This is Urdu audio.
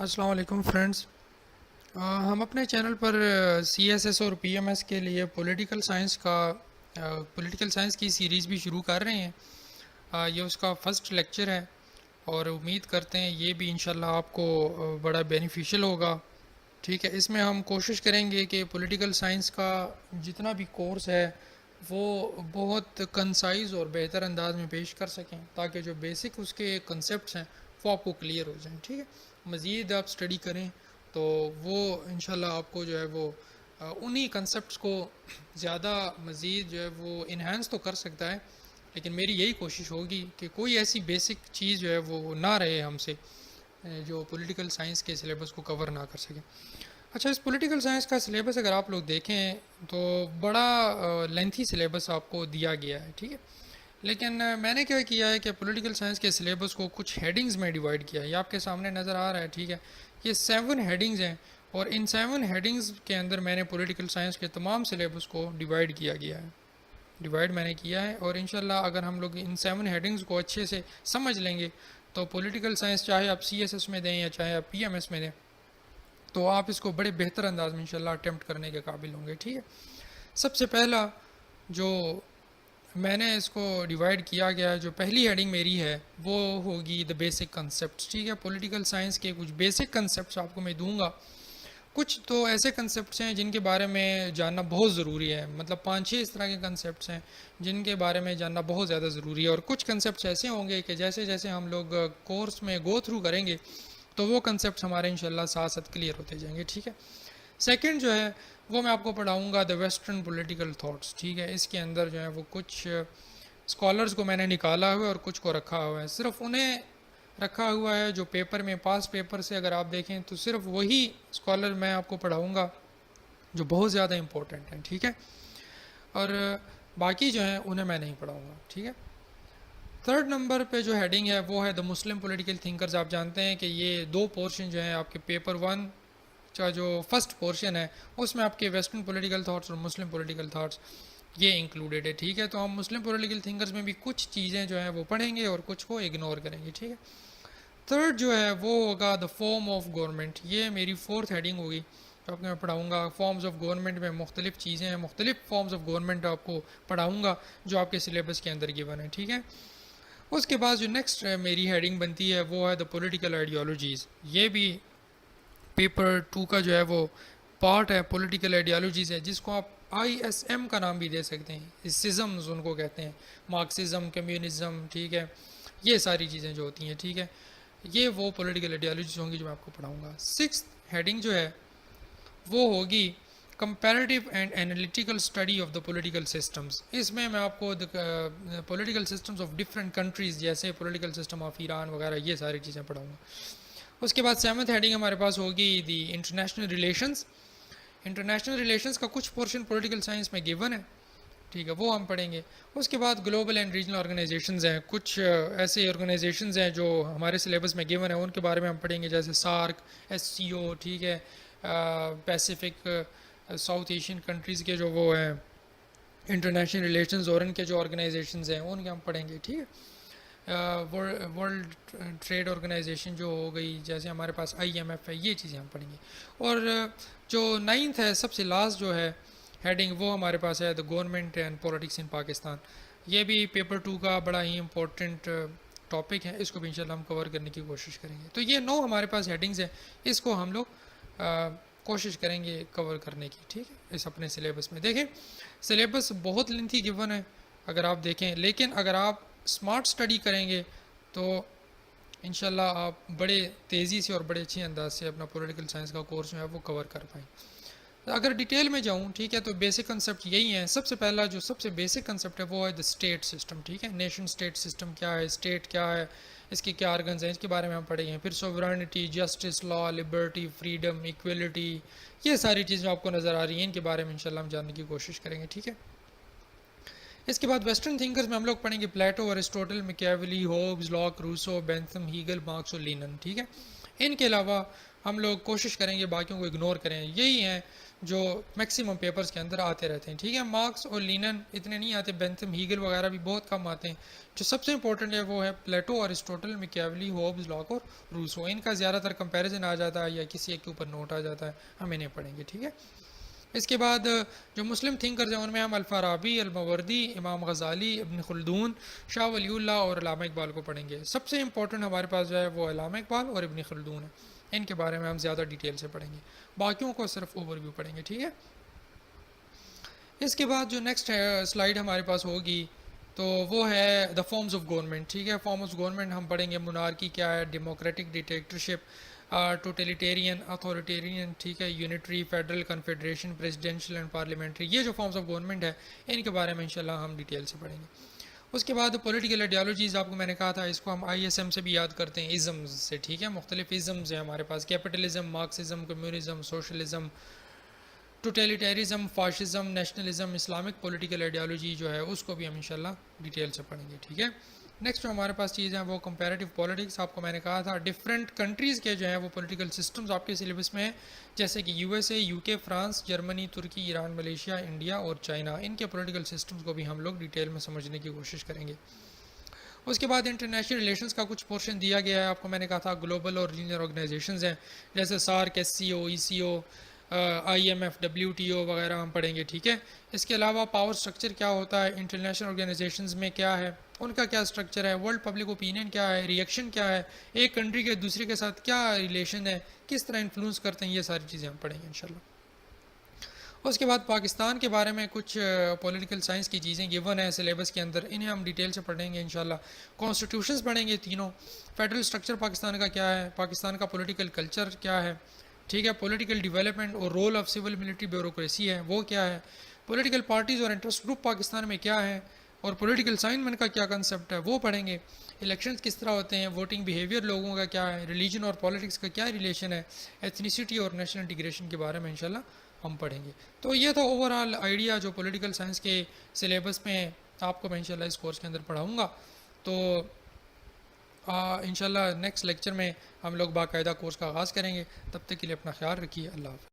السلام علیکم فرینڈز، ہم اپنے چینل پر سی ایس ایس اور پی ایم ایس کے لیے پولیٹیکل سائنس کی سیریز بھی شروع کر رہے ہیں۔ یہ اس کا فرسٹ لیکچر ہے اور امید کرتے ہیں یہ بھی انشاءاللہ آپ کو بڑا بینیفیشل ہوگا۔ ٹھیک ہے، اس میں ہم کوشش کریں گے کہ پولیٹیکل سائنس کا جتنا بھی کورس ہے وہ بہت کنسائز اور بہتر انداز میں پیش کر سکیں تاکہ جو بیسک اس کے کنسیپٹس ہیں وہ آپ کو کلیئر ہو جائیں۔ ٹھیک ہے، مزید آپ اسٹڈی کریں تو وہ انشاءاللہ آپ کو جو ہے وہ انہی کنسیپٹس کو زیادہ مزید جو ہے وہ انہینس تو کر سکتا ہے، لیکن میری یہی کوشش ہوگی کہ کوئی ایسی بیسک چیز جو ہے وہ نہ رہے ہم سے جو پولیٹیکل سائنس کے سلیبس کو کور نہ کر سکے۔ اچھا، اس پولیٹیکل سائنس کا سلیبس اگر آپ لوگ دیکھیں تو بڑا لینتھی سلیبس آپ کو دیا گیا ہے۔ ٹھیک ہے، لیکن میں نے کیا کیا ہے کہ پولیٹیکل سائنس کے سلیبس کو کچھ ہیڈنگز میں ڈیوائڈ کیا ہے۔ یہ آپ کے سامنے نظر آ رہا ہے۔ ٹھیک ہے، یہ 7 ہیڈنگز ہیں اور ان 7 ہیڈنگز کے اندر میں نے پولیٹیکل سائنس کے تمام سلیبس کو ڈیوائڈ کیا گیا ہے، ڈیوائڈ میں نے کیا ہے، اور انشاءاللہ اگر ہم لوگ ان 7 ہیڈنگز کو اچھے سے سمجھ لیں گے تو پولیٹیکل سائنس چاہے آپ سی ایس ایس میں دیں یا چاہے آپ پی ایم ایس میں دیں تو آپ اس کو بڑے بہتر انداز میں انشاءاللہ اٹیمپٹ کرنے کے قابل ہوں گے۔ ٹھیک ہے، سب سے پہلا جو میں نے اس کو ڈیوائڈ کیا گیا ہے، جو پہلی ہیڈنگ میری ہے وہ ہوگی دا بیسک کنسیپٹس۔ ٹھیک ہے، پولیٹیکل سائنس کے کچھ بیسک کنسیپٹس آپ کو میں دوں گا۔ کچھ تو ایسے کنسیپٹس ہیں جن کے بارے میں جاننا بہت ضروری ہے، مطلب 5-6 اس طرح کے کنسیپٹس ہیں جن کے بارے میں جاننا بہت زیادہ ضروری ہے، اور کچھ کنسیپٹس ایسے ہوں گے کہ جیسے جیسے ہم لوگ کورس میں گو تھرو کریں گے تو وہ کنسیپٹس ہمارے انشاءاللہ ساتھ ساتھ کلیئر ہوتے جائیں گے۔ ٹھیک ہے، سیکنڈ جو ہے وہ میں آپ کو پڑھاؤں گا دا ویسٹرن پولیٹیکل تھاٹس۔ ٹھیک ہے، اس کے اندر جو ہے وہ کچھ اسکالرز کو میں نے نکالا ہوا ہے اور کچھ کو رکھا ہوا ہے، صرف انہیں رکھا ہوا ہے جو پیپر میں پاس پیپر سے اگر آپ دیکھیں تو صرف وہی اسکالر میں آپ کو پڑھاؤں گا جو بہت زیادہ امپورٹنٹ ہیں۔ ٹھیک ہے، اور باقی جو ہیں انہیں میں نہیں پڑھاؤں گا۔ ٹھیک ہے، تھرڈ نمبر پہ جو ہیڈنگ ہے وہ ہے دا مسلم پولیٹیکل تھنکرز۔ آپ جانتے ہیں کہ یہ 2 پورشن جو ہیں آپ کے پیپر 1 کا جو فرسٹ پورشن ہے اس میں آپ کے ویسٹرن پولیٹیکل تھاٹس اور مسلم پولیٹیکل تھاٹس یہ انکلوڈیڈ ہے۔ ٹھیک ہے، تو ہم مسلم پولیٹیکل تھنکرز میں بھی کچھ چیزیں جو ہیں وہ پڑھیں گے اور کچھ کو اگنور کریں گے۔ ٹھیک ہے، تھرڈ جو ہے وہ ہوگا دا فارم آف گورنمنٹ۔ یہ میری 4تھ ہیڈنگ ہوگی جو آپ کو میں پڑھاؤں گا۔ فارمز آف گورنمنٹ میں مختلف چیزیں ہیں، مختلف فارمز آف گورنمنٹ آپ کو پڑھاؤں گا جو آپ کے سلیبس کے اندر گیون ہے۔ ٹھیک ہے، اس کے بعد جو نیکسٹ میری ہیڈنگ بنتی ہے وہ ہے دا پولیٹیکل آئیڈیالوجیز۔ یہ بھی پیپر 2 کا جو ہے وہ پارٹ ہے، پولیٹیکل آئیڈیالوجیز ہے، جس کو آپ آئی ایس ایم کا نام بھی دے سکتے ہیں، سزمز ان کو کہتے ہیں، مارکسزم، کمیونزم۔ ٹھیک ہے، یہ ساری چیزیں جو ہوتی ہیں۔ ٹھیک ہے، یہ وہ پولیٹیکل آئیڈیالوجیز ہوں گی جو میں آپ کو پڑھاؤں گا۔ 6th ہیڈنگ جو ہے وہ ہوگی comparative and analytical study of the political systems. اس میں آپ کو political systems of different countries جیسے پولیٹیکل سسٹم آف ایران وغیرہ یہ ساری چیزیں پڑھاؤں گا۔ اس کے بعد 7th ہیڈنگ ہمارے پاس ہوگی the international relations. International relations کا کچھ پورشن پولیٹیکل سائنس میں گیون ہے۔ ٹھیک ہے، وہ ہم پڑھیں گے۔ اس کے بعد گلوبل اینڈ ریجنل آرگنائزیشنز ہیں، کچھ ایسے آرگنائزیشنز ہیں جو ہمارے سلیبس میں گیون ہیں، ان کے بارے میں ہم پڑھیں گے، جیسے سارک، ایس سی او۔ ٹھیک ہے، پیسیفک ساؤتھ ایشین کنٹریز کے جو وہ ہیں انٹرنیشنل ریلیشنز اور ان کے جو آرگنائزیشنز ہیں ان کے ہم پڑھیں گے۔ ٹھیک ہے، ورلڈ ٹریڈ آرگنائزیشن جو ہو گئی، جیسے ہمارے پاس آئی ایم ایف ہے، یہ چیزیں ہم پڑھیں گے۔ اور جو 9th ہے، سب سے لاسٹ جو ہے ہیڈنگ، وہ ہمارے پاس ہے دا گورنمنٹ اینڈ پولیٹکس ان پاکستان۔ یہ بھی پیپر 2 کا بڑا ہی امپورٹنٹ ٹاپک ہے، اس کو بھی انشاءاللہ ہم کور کرنے کی کوشش کریں گے۔ تو یہ 9 ہمارے پاس ہیڈنگز ہیں، اس کو ہم لوگ کوشش کریں گے کور کرنے کی۔ ٹھیک ہے، اس اپنے سلیبس میں دیکھیں، سلیبس بہت لینتھی گیون ہے اگر آپ دیکھیں، لیکن اگر آپ اسمارٹ اسٹڈی کریں گے تو انشاءاللہ آپ بڑے تیزی سے اور بڑے اچھے انداز سے اپنا پولیٹیکل سائنس کا کورس جو ہے وہ کور کر پائیں۔ اگر ڈیٹیل میں جاؤں، ٹھیک ہے، تو بیسک کنسیپٹ یہی ہیں۔ سب سے پہلا جو سب سے بیسک کنسیپٹ ہے وہ ہے دا اسٹیٹ سسٹم۔ ٹھیک ہے، نیشن اسٹیٹ سسٹم کیا ہے، اسٹیٹ کیا ہے، اس کے کیا آرگنز ہیں، اس کے بارے میں ہم پڑھیں گے۔ پھر سوورنٹی، جسٹس، لا، لبرٹی، فریڈم، ایکویلٹی، یہ ساری چیزیں آپ کو نظر آ رہی ہیں، ان کے بارے میں انشاءاللہ ہم جاننے کی کوشش کریں گے۔ ٹھیک ہے، اس کے بعد ویسٹرن تھنکرز میں ہم لوگ پڑھیں گے Plato, Aristotle, Machiavelli, Hobbes, Locke, Rousseau, Bentham, Hegel, Marx اور لینن۔ ٹھیک ہے، ان کے علاوہ ہم لوگ کوشش کریں گے باقیوں کو اگنور کریں۔ یہی ہیں جو میکسیمم پیپرز کے اندر آتے رہتے ہیں. ٹھیک ہے, مارکس اور لینن اتنے نہیں آتے, بینتھم ہیگل وغیرہ بھی بہت کم آتے ہیں. جو سب سے امپورٹنٹ ہے وہ ہے پلیٹو اور ارسطوٹل, میکیاولی, ہوبز, لاک اور روسو. ان کا زیادہ تر کمپیریزن آ جاتا ہے یا کسی ایک کے اوپر نوٹ آ جاتا ہے, ہم انہیں پڑھیں گے. ٹھیک ہے, اس کے بعد جو مسلم تھنکرز ہیں ان میں ہم الفارابی, الماوردی, امام غزالی, ابن خلدون, شاہ ولی اللہ اور علامہ اقبال کو پڑھیں گے. سب سے امپورٹنٹ ہمارے پاس جو ہے وہ علامہ اقبال اور ابن خلدون ہے, ان کے بارے میں ہم زیادہ ڈیٹیل سے پڑھیں گے, باقیوں کو صرف اوور ویو پڑھیں گے. ٹھیک ہے, اس کے بعد جو نیکسٹ سلائیڈ ہمارے پاس ہوگی تو وہ ہے دا فارمز آف گورنمنٹ. ٹھیک ہے, فارم آف گورنمنٹ ہم پڑھیں گے مونارکی کیا ہے, ڈیموکریٹک, ڈکٹیٹرشپ, ٹوٹلیٹیرین, اتھارٹیرین, ٹھیک ہے, unitary, federal, confederation, presidential and parliamentary. یہ جو فارمز آف گورنمنٹ ہے ان کے بارے میں انشاءاللہ ہم ڈیٹیل سے پڑھیں گے. اس کے بعد پولیٹیکل آئیڈیالوجیز, آپ کو میں نے کہا تھا اس کو ہم آئی ایس ایم سے بھی یاد کرتے ہیں, ازمز سے. ٹھیک ہے, مختلف ازمز ہیں ہمارے پاس, capitalism, Marxism, communism, socialism, totalitarianism, fascism, nationalism, Islamic political ideology جو ہے اس کو بھی ہم انشاءاللہ ڈیٹیل سے پڑھیں گے. ٹھیک ہے, نیکسٹ جو ہمارے پاس چیز ہیں وہ کمپیریٹیو پولیٹکس. آپ کو میں نے کہا تھا ڈفرینٹ کنٹریز کے جو ہیں وہ پولیٹیکل سسٹمز آپ کے سلیبس میں ہیں, جیسے کہ یو ایس اے, یو کے, فرانس, جرمنی, ترکی, ایران, ملیشیا, انڈیا اور چائنا. ان کے پولیٹیکل سسٹمز کو بھی ہم لوگ ڈیٹیل میں سمجھنے کی کوشش کریں گے. اس کے بعد انٹرنیشنل ریلیشنز کا کچھ پورشن دیا گیا ہے. آپ کو میں نے کہا تھا گلوبل اور ریجنل آرگنائزیشنز ہیں جیسے SAARC, S C O, E C O, I M F, W T O وغیرہ ہم پڑھیں گے. ٹھیک ہے, اس کے علاوہ پاور سٹرکچر کیا ہوتا ہے انٹرنیشنل آرگنائزیشنز میں, کیا ہے ان کا کیا سٹرکچر ہے, ورلڈ پبلک اوپینین کیا ہے, ریئیکشن کیا ہے, ایک کنٹری کے دوسرے کے ساتھ کیا ریلیشن ہے, کس طرح انفلوئنس کرتے ہیں, یہ ساری چیزیں ہم پڑھیں گے انشاءاللہ. اس کے بعد پاکستان کے بارے میں کچھ پولیٹیکل سائنس کی چیزیں گیون ہیں سلیبس کے اندر, انہیں ہم ڈیٹیل سے پڑھیں گے انشاءاللہ. کانسٹیٹیوشنز پڑھیں گے تینوں, فیڈرل سٹرکچر پاکستان کا کیا ہے, پاکستان کا پولیٹیکل کلچر کیا ہے, ٹھیک ہے, پولیٹیکل ڈیولپمنٹ اور role of civil military bureaucracy ہے وہ کیا ہے, پولیٹیکل پارٹیز اور انٹرسٹ گروپ پاکستان میں کیا ہے, اور پولیٹیکل اسائنمنٹ کا کیا کنسیپٹ ہے وہ پڑھیں گے. الیکشنز کس طرح ہوتے ہیں, ووٹنگ بیہیویئر لوگوں کا کیا ہے, ریلیجن اور پالیٹکس کا کیا ریلیشن ہے, ایتھنیسٹی اور نیشنل انٹیگریشن کے بارے میں انشاءاللہ ہم پڑھیں گے. تو یہ تھا اوور آل آئیڈیا جو پولیٹیکل سائنس کے سلیبس میں آپ کو میں انشاءاللہ اس کورس کے اندر پڑھاؤں گا. تو انشاءاللہ نیکسٹ لیکچر میں ہم لوگ باقاعدہ کورس کا آغاز کریں گے. تب تک کے لیے اپنا خیال رکھیے. اللہ حافظ.